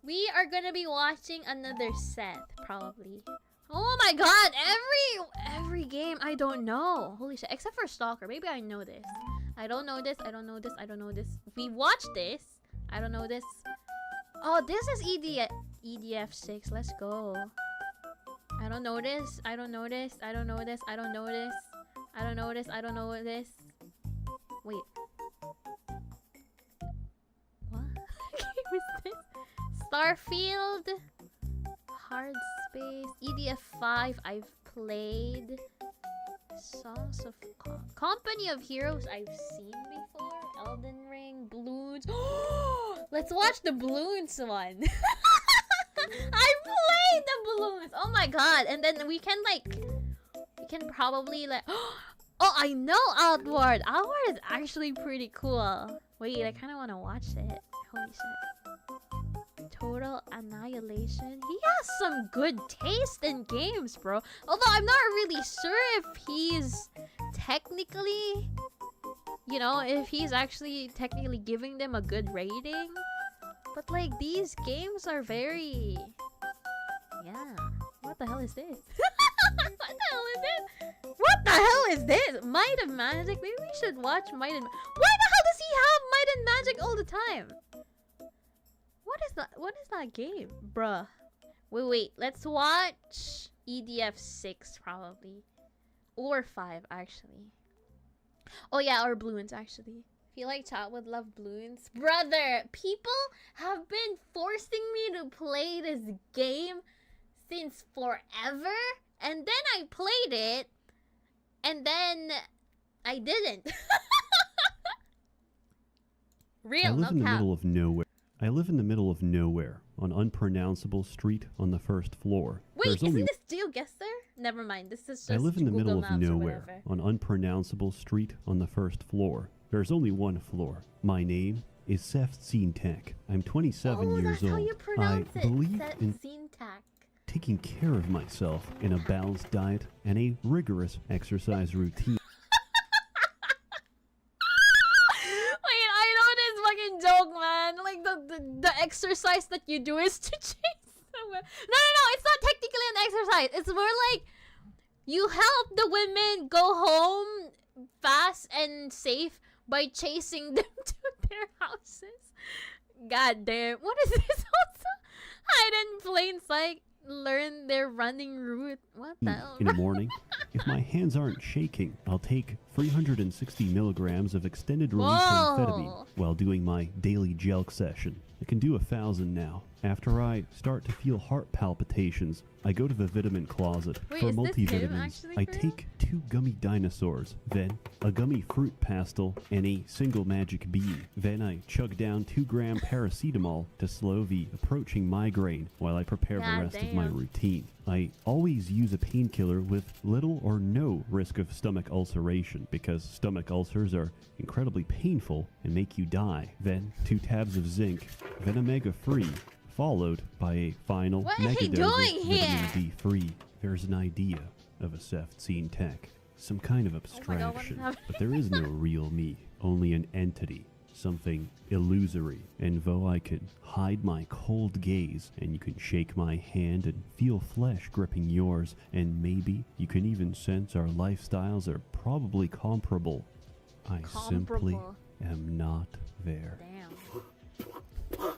We are gonna be watching another Seth, probably. Oh my god, every game I don't know. Holy shit, except for Stalker. Maybe I know this. I don't know this, I don't know this, I don't know this. We watched this. I don't know this. Oh, this is EDF6. Let's go. I don't know this. I don't know this. I don't know this. I don't know this. I don't know this. I don't know this. Wait. What game is this? Starfield. Hard Space. EDF5 I've played. Songs of Company of Heroes I've seen before. Elden Ring. Bloons. Let's watch the Bloons one. I played the Bloons. Oh my god. And then we can probably like oh, I know Outward. Outward is actually pretty cool. Wait, I kind of want to watch it. Holy shit. Total Annihilation. He has some good taste in games, bro. Although I'm not really sure if he's technically, you know, if he's actually technically giving them a good rating. But like, these games are very... Yeah. What the hell is this? What the hell is this? What the hell is this? Might and Magic? Maybe we should watch Might and... Why the hell does he have Might and Magic all the time? What is that game? Bruh. Wait. Let's watch EDF6 probably. Or 5 actually. Oh yeah, or Bloons actually. If you like chat would love Bloons. Brother, people have been forcing me to play this game since forever. And then I played it. And then I didn't. Real, no cap. I live in the middle of nowhere. I live in the middle of nowhere on unpronounceable street on the first floor. Wait, isn't this GeoGuessr? Never mind, this is just I live in the Google middle of Maps nowhere on unpronounceable street on the first floor. There's only one floor. My name is Ssethtzeentach. I'm 27 years that's old. How you pronounce I it. believe in Ssethtzeentach. taking care of myself in a balanced diet and a rigorous exercise routine. Joke, man. Like the exercise that you do is to chase someone. No, it's not technically an exercise. It's more like you help the women go home fast and safe by chasing them to their houses. God damn. What is this also? Hide in plain sight. Learn their running route. What the hell? In the morning, if my hands aren't shaking, I'll take 360 milligrams of extended release amphetamine while doing my daily jelq session. I can do 1,000 now. After I start to feel heart palpitations, I go to the vitamin closet for multivitamins. I take 2 gummy dinosaurs, then a gummy fruit pastel, and a single magic bean. Then I chug down 2-gram paracetamol to slow the approaching migraine while I prepare the rest of my routine. I always use a painkiller with little or no risk of stomach ulceration because stomach ulcers are incredibly painful and make you die. Then 2 tabs of zinc, then omega-3, followed by a final megadose of vitamin D3. There's an idea of a Ssethtzeentach, some kind of abstraction, but there is no real me, only an entity, something illusory. And though I can hide my cold gaze, and you can shake my hand and feel flesh gripping yours, and maybe you can even sense our lifestyles are probably comparable, I simply am not there. Damn.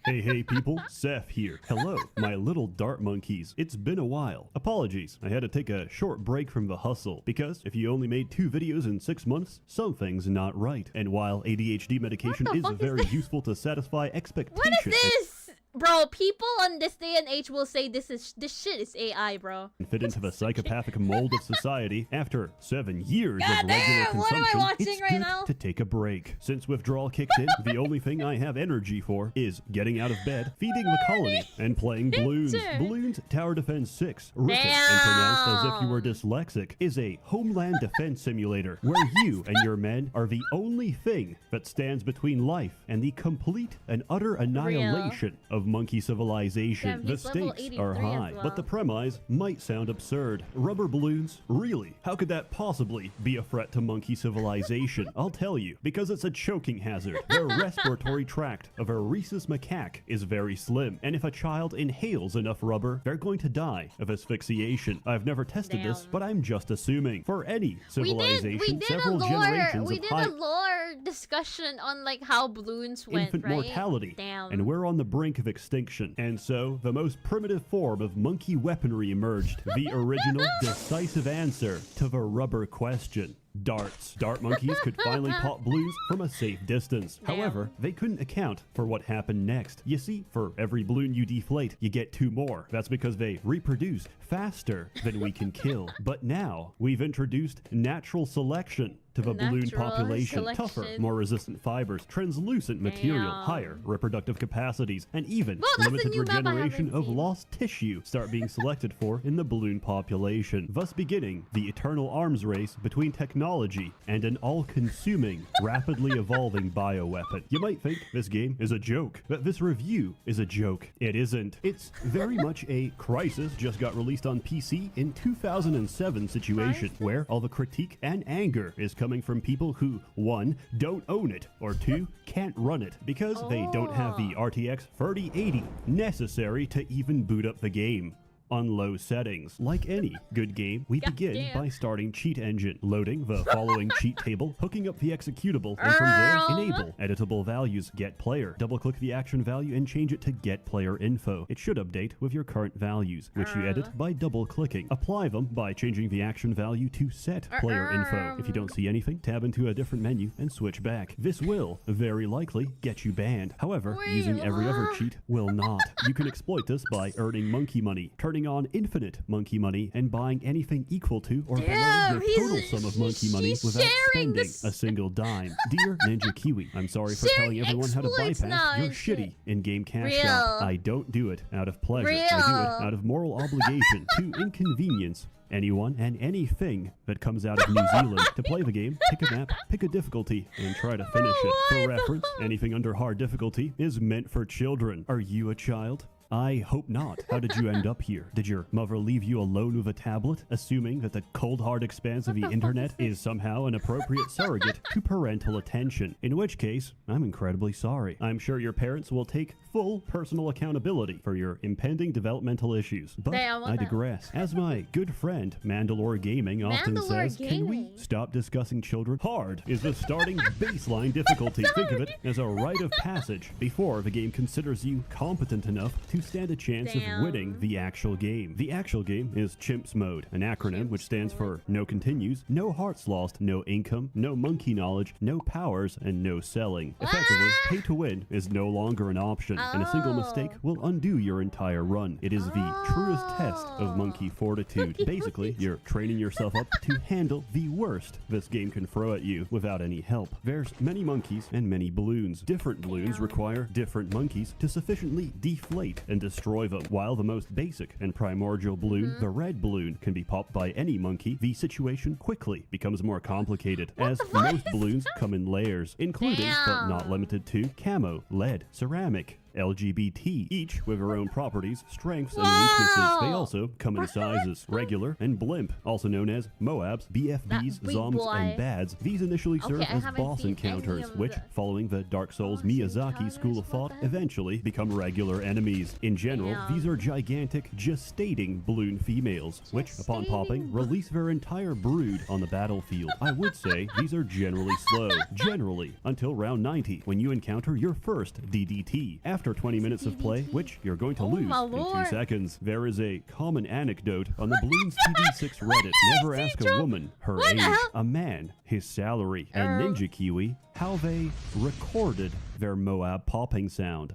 Hey people, Seth here. Hello, my little dart monkeys. It's been a while. Apologies, I had to take a short break from the hustle, because if you only made 2 videos in 6 months, something's not right. And while ADHD medication is very useful to satisfy expectations... What is this? Bro, people on this day and age will say this shit is AI, bro. Fit into the psychopathic mold of society. After 7 years of regular consumption, it's good to take a break. Since withdrawal kicked in, the only thing I have energy for is getting out of bed, feeding the colony, and playing Bloons. Bloons Tower Defense 6, written and pronounced as if you were dyslexic, is a homeland defense simulator where you and your men are the only thing that stands between life and the complete and utter annihilation of of monkey civilization. Damn, The he's level stakes 83 are as high, well. but the premise might sound absurd. Rubber balloons? Really? How could that possibly be a threat to monkey civilization? I'll tell you, because it's a choking hazard. The respiratory tract of a rhesus macaque is very slim, and if a child inhales enough rubber, they're going to die of asphyxiation. I've never tested this, but I'm just assuming. For any civilization, we did several generations of high a lore discussion on like how balloons went, infant right? mortality, Damn. and we're on the brink of extinction. And so, the most primitive form of monkey weaponry emerged, the original decisive answer to the rubber question. Darts. Dart monkeys could finally pop balloons from a safe distance. Damn. However, they couldn't account for what happened next. You see, for every balloon you deflate, you get 2 more. That's because they reproduce faster than we can kill. But now, we've introduced natural selection to the balloon Natural population. selection. Tougher, more resistant fibers, translucent material, Damn. higher reproductive capacities, and even Well, that's the limited new map I regeneration haven't of seen. lost tissue start being selected for in the balloon population, thus beginning the eternal arms race between technology and an all-consuming, rapidly evolving bioweapon. You might think this game is a joke, that this review is a joke. It isn't. It's very much a Crisis just got released on PC in 2007 situation, where all the critique and anger is coming from people who, 1, don't own it, or 2, can't run it, because they don't have the RTX 3080 necessary to even boot up the game on low settings. Like any good game, we begin Goddamn. by starting Cheat Engine, loading the following cheat table, hooking up the executable, and from there, enable editable values, get player. Double-click the action value and change it to get player info. It should update with your current values, which you edit by double-clicking. Apply them by changing the action value to set player info. If you don't see anything, tab into a different menu and switch back. This will, very likely, get you banned. However, using every other cheat will not. You can exploit this by earning monkey money, turning on infinite monkey money, and buying anything equal to or below your total sum of monkey money without spending a single dime. Dear Ninja Kiwi, I'm sorry for telling everyone how to exploits bypass now your and shitty in-game cash Real. shop. I don't do it out of pleasure. I do it out of moral obligation to inconvenience anyone and anything that comes out of New Zealand. To play the game, pick a map, pick a difficulty, and try to finish it. For reference, anything under hard difficulty is meant for children. Are you a child? I hope not. How did you end up here? Did your mother leave you alone with a tablet, assuming that the cold hard expanse of the internet is somehow an appropriate surrogate to parental attention? In which case, I'm incredibly sorry. I'm sure your parents will take full personal accountability for your impending developmental issues. But Damn, what I the- digress. As my good friend Mandalore Gaming often Mandalore says, can we Gaming? stop discussing children? Hard is the starting baseline difficulty. Think of it as a rite of passage before the game considers you competent enough to stand a chance of Damn. winning the actual game. The actual game is Chimps Mode, an acronym which stands for no continues, no hearts lost, no income, no monkey knowledge, no powers, and no selling. Effectively, pay to win is no longer an option, and a single mistake will undo your entire run. It is the truest test of monkey fortitude. Basically, you're training yourself up to handle the worst this game can throw at you without any help. There's many monkeys and many balloons. Different balloons require different monkeys to sufficiently deflate and destroy them. While the most basic and primordial balloon, the red balloon, can be popped by any monkey, the situation quickly becomes more complicated, as most balloons come in layers, including, but not limited to, camo, lead, ceramic, LGBT, each with their own properties, strengths, and weaknesses. They also come in sizes, regular and blimp, also known as Moabs, BFBs, big Zoms, boy. and Bads. These initially serve I as haven't boss seen encounters, any of which, the following the Dark Souls boss Miyazaki encounters? school of thought, What the- eventually become regular enemies. In general, Damn. these are gigantic, gestating balloon females, which, upon popping, release their entire brood on the battlefield. I would say these are generally slow, generally, until round 90, when you encounter your first DDT. After 20 minutes of play, which you're going to lose my in 2 lord. seconds. There is a common anecdote on the Bloons TD6 Reddit. Never ask a woman her What the age, hell? a man his salary, and Ninja Kiwi how they recorded their Moab popping sound.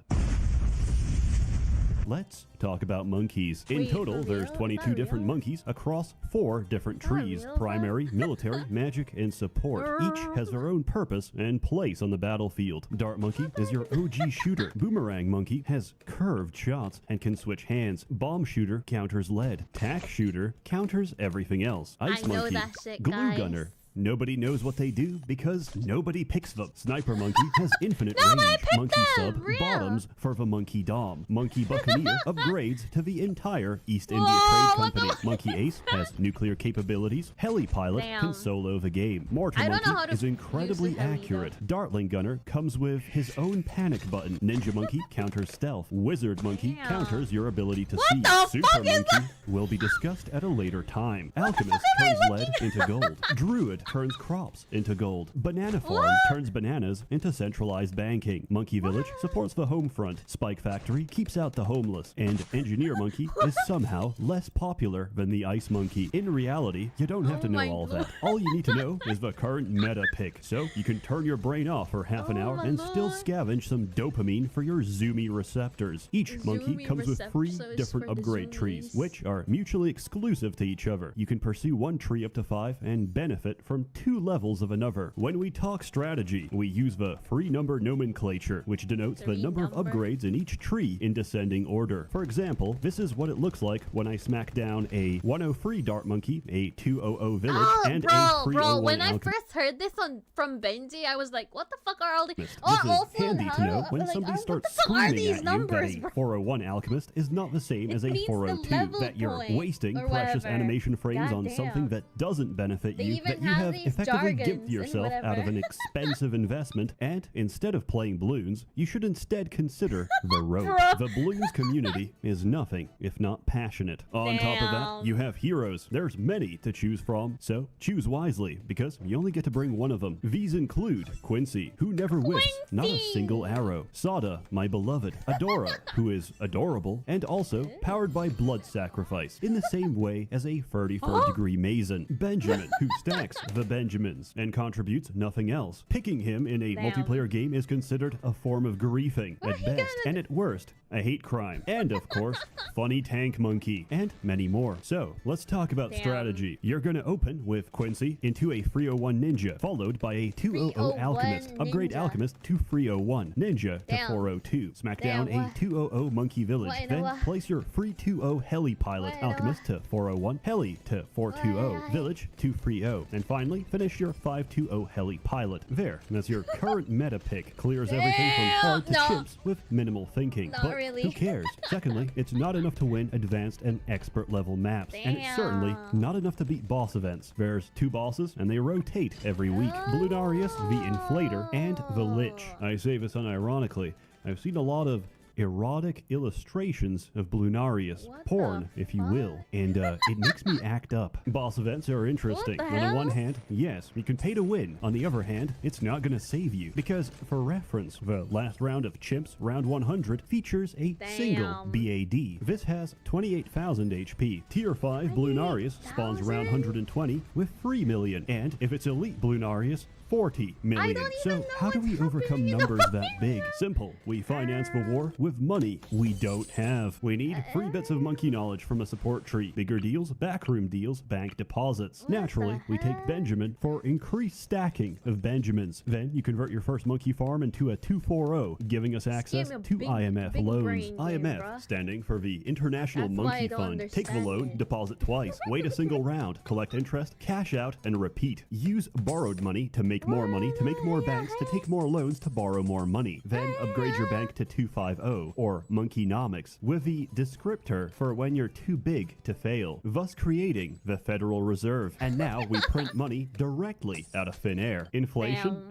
Let's talk about monkeys. In Wait, total, for there's real? 22 For different real? monkeys across 4 different trees: real, bro? primary, military, magic, and support. Each has their own purpose and place on the battlefield. Dart monkey is your OG shooter. Boomerang monkey has curved shots and can switch hands. Bomb shooter counters lead. Tack shooter counters everything else. Ice I know monkey, that shit, glue guys. gunner, Nobody knows what they do because nobody picks them. Sniper Monkey has infinite Nobody range. picked Monkey them, Sub real. bottoms for the Monkey Dom. Monkey Buccaneer upgrades to the entire East India Whoa, Trade what the Company. Monkey Ace has nuclear capabilities. Heli Pilot Damn. can solo the game. Mortar I don't know how Monkey to is incredibly use the heli, accurate. Dartling Gunner comes with his own panic button. Ninja Monkey counters stealth. Wizard Monkey Damn. counters your ability to What see. the Super fuck is Monkey that? will be discussed at a later time. Alchemist am I turns lead looking into gold. Druid turns crops into gold. Banana Farm What? turns bananas into centralized banking. Monkey Village supports the home front. Spike Factory keeps out the homeless. And Engineer Monkey is somehow less popular than the Ice Monkey. In reality, you don't have to Oh know my all lord. that. All you need to know is the current meta pick. So you can turn your brain off for half an Oh hour my and still lord. scavenge some dopamine for your zoomy receptors. Each monkey Zoomy comes with three receptors different for the upgrade trees, zoomies. which are mutually exclusive to each other. You can pursue one tree up to 5 and benefit from 2 levels of another. When we talk strategy, we use the free number nomenclature, which denotes the Free number of number? upgrades in each tree in descending order. For example, this is what it looks like when I smack down a 103 Dart Monkey, a 200 Village, Oh, and a bro, 301 when I Alchemist. first heard this from Benji, I was like, what the fuck are all these? This Or is also, handy how to know do- when like, somebody what starts the fuck are screaming these at numbers, you bro? that a 401 Alchemist is not the same It as a means the 402, level that you're point wasting or precious whatever. animation frames on Goddamn. something that doesn't benefit They you, even that you have have these effectively jargons gimped and yourself out of whatever. an expensive investment, and instead of playing Bloons, you should instead consider the rope. Bro. The Bloons community is nothing if not passionate. On top of that, Damn. you have heroes. There's many to choose from, so choose wisely, because you only get to bring one of them. These include Quincy, who never whiffs, not a Quincy! single arrow. Sada, my beloved. Adora, who is adorable, and also powered by blood sacrifice, in the same way as a 33rd degree Mason. Benjamin, who stacks the Benjamins, and contributes nothing else. Picking him in a Damn. multiplayer game is considered a form of griefing, What at he best, gonna and at worst, a hate crime. And of course, Funny Tank Monkey, and many more. So, let's talk about Damn. strategy. You're gonna open with Quincy into a 301 Ninja, followed by a 200 301 Alchemist. Upgrade Ninja. Alchemist to 301. Ninja to Damn. 402. Smack Damn, down a what? 200 Monkey Village. What in the Then what? place your free 20 Heli Pilot What in the Alchemist to 401. Heli to 420. What? Village to 30. And finally, finish your 520 Heli Pilot. There, that's your current meta pick. Clears everything from Damn, hard to no. chips with minimal thinking. Not But really. who cares? Secondly, it's not enough to win advanced and expert level maps. And it's certainly Damn. not enough to beat boss events. There's 2 bosses and they rotate every week. Bloonarius, the Inflator, and the Lich. I say this unironically. I've seen a lot of erotic illustrations of Bloonarius. What Porn, the if you will. And it makes me act up. Boss events are interesting. the On the one hell? hand, yes, you can pay to win. On the other hand, it's not going to save you. Because, for reference, the last round of Chimps, round 100, features a single Damn. BAD. This has 28,000 HP. Tier 5 Bloonarius spawns round 120 with 3 million. And if it's Elite Bloonarius, 40 million. don't So even know how do what's we overcome happening in numbers the that big? Simple. We finance the war with money we don't have. We need free bits of monkey knowledge from a support tree. Bigger deals, backroom deals, bank deposits. Naturally, we take Benjamin for increased stacking of Benjamins. Then you convert your first monkey farm into a 240, giving us access me a to big- IMF big loans. brain here, IMF, bruh. standing for the International That's why I Monkey don't Fund. Take the understand loan, it. deposit twice, wait a single round, collect interest, cash out, and repeat. Use borrowed money to make more money, to make more banks, to take more loans, to borrow more money. Then upgrade your bank to 250, or Monkeynomics, with the descriptor for when you're too big to fail, thus creating the Federal Reserve. And now we print money directly out of thin air. Inflation?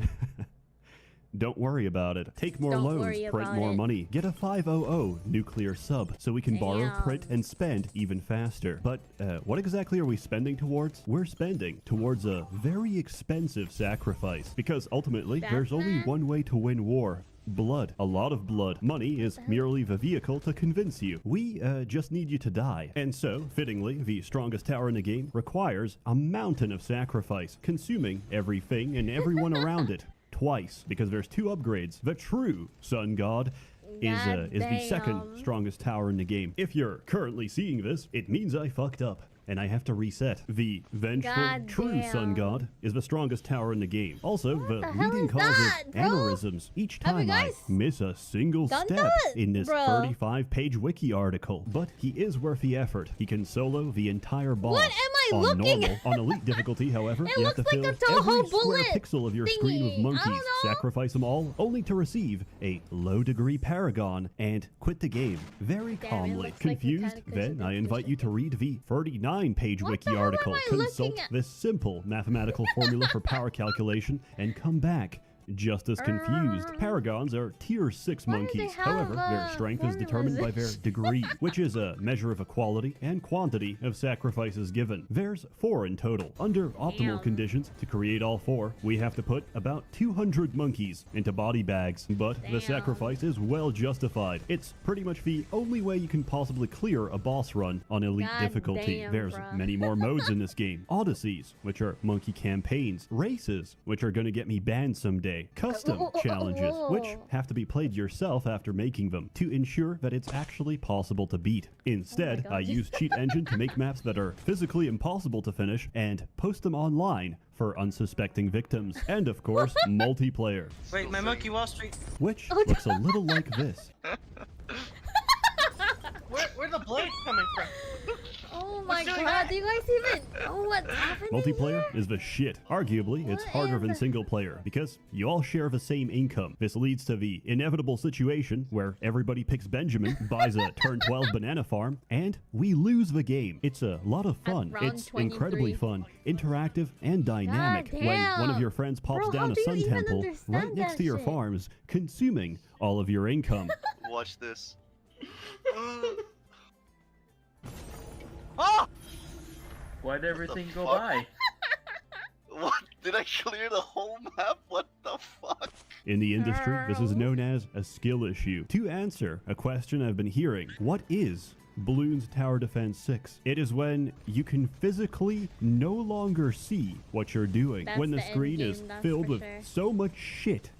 Don't worry about it. Take more Don't loans, worry print about more it. money, get a 500 nuclear sub so we can borrow, Damn. print, and spend even faster. But what exactly are we spending towards? We're spending towards a very expensive sacrifice, because ultimately there's only Batman? one way to win war. Blood. A lot of blood. Money is merely the vehicle to convince you. We just need you to die. And so, fittingly, the strongest tower in the game requires a mountain of sacrifice, consuming everything and everyone around it. Twice, because there's 2 upgrades. The true Sun God is the second Goddamn. strongest tower in the game. If you're currently seeing this, it means I fucked up. And I have to reset. The vengeful true Sun Goddamn. God is the strongest tower in the game. Also, the the hell leading is cause that, of bro? aneurysms. Each Have you time I guys miss a single done step that, in this bro? 35-page wiki article. But he is worth the effort. He can solo the entire boss. What am I On looking normal, on elite difficulty, however, It you have looks to like fill a Toho every square bullet pixel of your screen with thingy. I monkeys, don't know. sacrifice them all, only to receive a low-degree paragon and quit the game very Damn, it calmly. looks like Confused? Mechanicus Then I Redemption. invite you to read the 39-page What wiki the hell am article. I Consult looking at? this simple mathematical formula for power calculation and come back just as confused. Paragons are tier 6 Why do monkeys. they have, However, their strength is determined by their formulas? degree, which is a measure of equality and quantity of sacrifices given. There's 4 in total. Under optimal Damn. conditions, to create all 4, we have to put about 200 monkeys into body bags. But the Damn. sacrifice is well justified. It's pretty much the only way you can possibly clear a boss run on elite God difficulty. damn, There's bruh. many more modes in this game. Odysseys, which are monkey campaigns. Races, which are gonna get me banned someday. Custom challenges, which have to be played yourself after making them to ensure that it's actually possible to beat. Instead, God. I use Cheat Engine to make maps that are physically impossible to finish and post them online for unsuspecting victims. And of course, multiplayer, Wait, my monkey Wall Street. which looks a little like this. Where the blade coming from? Oh my What's doing god, that? do you guys even know what's happening Multiplayer here? is the shit. Arguably, it's What harder than is- single player because you all share the same income. This leads to the inevitable situation where everybody picks Benjamin, buys a turn 12 banana farm, and we lose the game. It's a lot of fun. round It's incredibly 23. fun, interactive, and dynamic. When one of damn. your friends pops Bro, down how a do you sun even temple right understand next that to your shit? farms, consuming all of your income. Watch this. Oh! Why'd everything go fuck? by? What? Did I clear the whole map? What the fuck? In the industry, this is Girl. known as a skill issue. To answer a question I've been hearing, what is Bloons Tower Defense 6? It is when you can physically no longer see what you're doing. That's when the the screen endgame, is that's filled for with sure. so much shit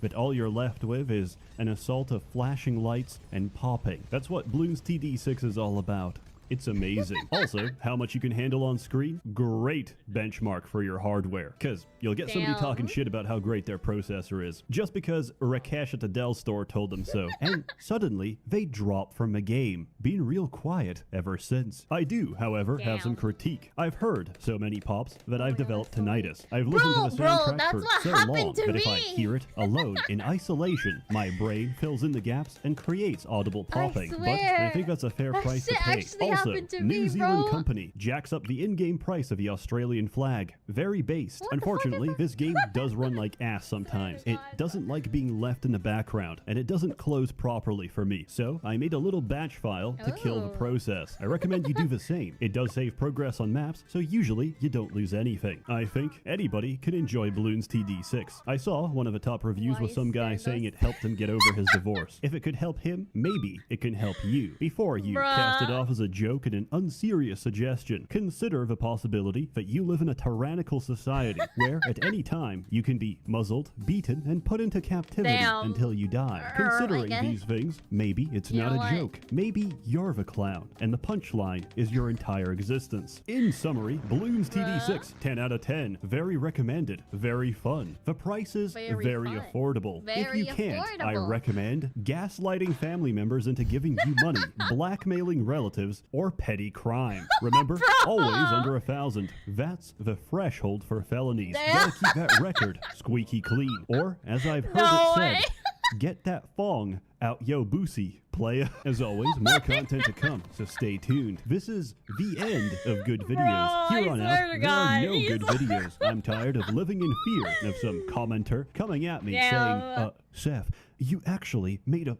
that all you're left with is an assault of flashing lights and popping. That's what Bloons TD6 is all about. It's amazing. Also, how much you can handle on screen? Great benchmark for your hardware. Because you'll get somebody Damn. talking shit about how great their processor is, just because Rakesh at the Dell store told them so. And suddenly, they drop from the game, being real quiet ever since. I do, however, have some Damn. critique. I've heard so many pops that I've no, developed that's funny. tinnitus. I've listened to the Bro, soundtrack that's for what so happened long to that if I me. hear it alone, in isolation, my brain fills in the gaps and creates audible popping. But I swear. think that's a fair That price to shit pay. actually Also, happened to New me, Zealand bro. company jacks up the in-game price of the Australian flag. Very based. What the fuck is Unfortunately, that? this game does run like ass sometimes. It God. doesn't like being left in the background, and it doesn't close properly for me. So I made a little batch file to kill the Oh. process. I recommend you do the same. It does save progress on maps, so usually you don't lose anything. I think anybody can enjoy Bloons TD6. I saw one of the top reviews with Why some guy stand saying us? it helped him get over his divorce. If it could help him, maybe it can help you. Before you cast it Bruh. off as a joke and an unserious suggestion, consider the possibility that you live in a tyrannical society where at any time you can be muzzled, beaten, and put into captivity Damn. until you die. I Considering guess. these things, maybe it's You not know a what? joke. Maybe you're the clown, and the punchline is your entire existence. In summary, Bloons TD6, 10 out of 10. Very recommended. Very fun. The price is Very very fun. affordable. If Very you can't, I affordable. recommend gaslighting family members into giving you money, blackmailing relatives, or petty crime. Remember, always under 1,000. That's the threshold for felonies. Damn. Gotta keep that record squeaky clean. Or, as I've heard No it way. said, get that thong out yo boosie, playa. As always, more content to come, so stay tuned. This is the end of good videos. Bro, Here I on swear out, to there God, are no he's good like- videos. I'm tired of living in fear of some commenter coming at me Damn. saying, Seth, you actually made a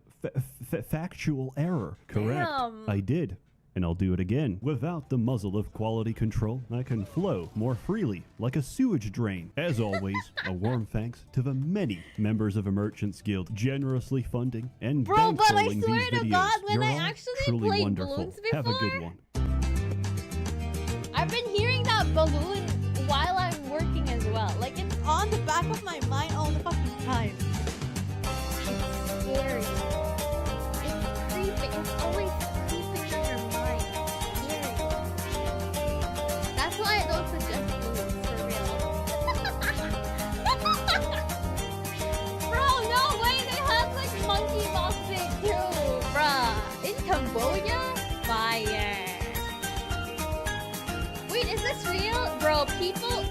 factual error. Correct. Damn. I did. And I'll do it again. Without the muzzle of quality control, I can flow more freely, like a sewage drain. As always, a warm thanks to the many members of a Merchants Guild generously funding and Bro, but I bankrolling swear these to videos. God, when You're I all actually truly played wonderful. Bloons Have a good before- one. I've been hearing that balloon while I'm working as well. Like, it's on the back of my mind all the fucking time. It's scary. It's creeping. It's always creeping in your mind. It's scary. That's why I don't suggest balloons, for real. Bro, no way! They have, like, monkey boxing, too! Bruh. In Cambodia? Fire. Wait, is this real? Bro, people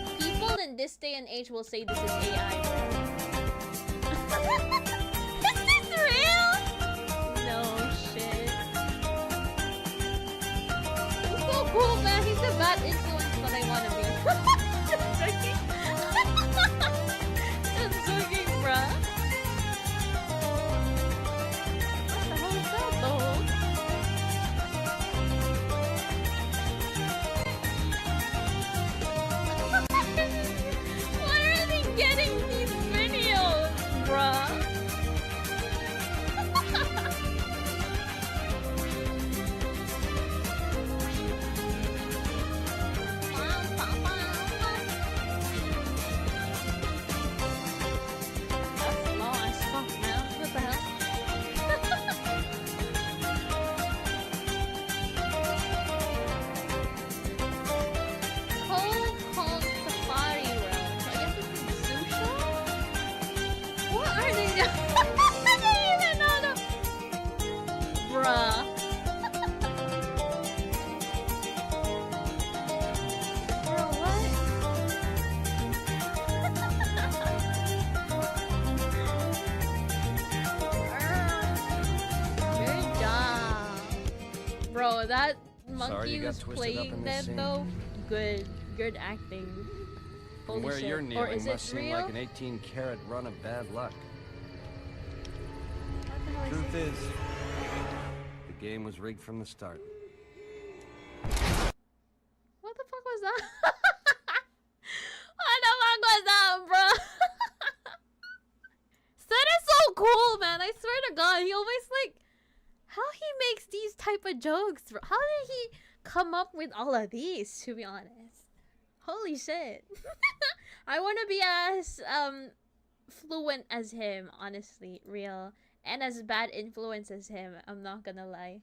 in this day and age will say this is AI, bro. Is this real? No shit. He's so cool, man. He's a bad influence, but I wanna be. Just joking. Just joking, bruh. What the hell is that, though? Why are they getting these videos, bruh? That's slow as fuck, man. What the hell? Hong Kong Safari World. So I guess it's in Susha? What are they doing? I don't even know the... Bruh. Bro, what? Good job. Bro, that monkey you got was twisted up playing in this that scene. though. Good acting. From Holy where shit. you're Or kneeling is it must seem real? like an 18-carat run of bad luck. What the hell is Truth this? is, the game was rigged from the start. What the fuck was that? What the fuck was that, bro? Seth is so cool, man. I swear to God, he always like how he makes these type of jokes. Bro. How did he come up with all of these? To be honest, holy shit. I want to be as fluent as him, honestly, real, and as bad influence as him. I'm not gonna lie.